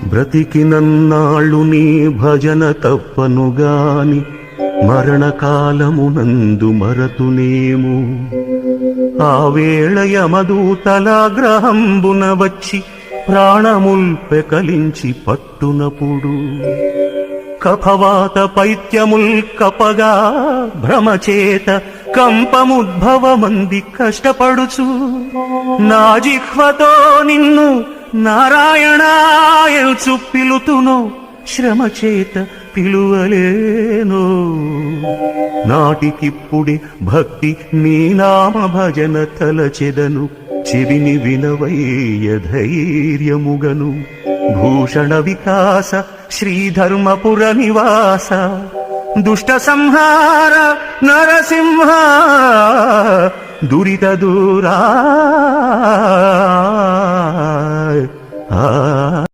బ్రతికినన్నాళ్ళు నీ భజన తప్పనుగాని మరణకాలమునందు మరతునేము. ఆ వేళ యమదూతలాగ్రహంబున వచ్చి ప్రాణముల్ పెకలించి పట్టునప్పుడు కఫవాత పైత్యముల్ కపగా భ్రమచేత కంపముద్భవమంది కష్టపడుచు నా జిహ్వతో నిన్ను నారాయణాయల్చు పిలుతునో శ్రమచేత పిలువలేనో. నాటికిప్పుడే భక్తి నీ నామ భజన తలచెదను చెవిని వినవయ్య ధైర్యముగను. భూషణ వికాస శ్రీధర్మపుర నివాస దుష్ట సంహార నరసింహ దురిత దూరా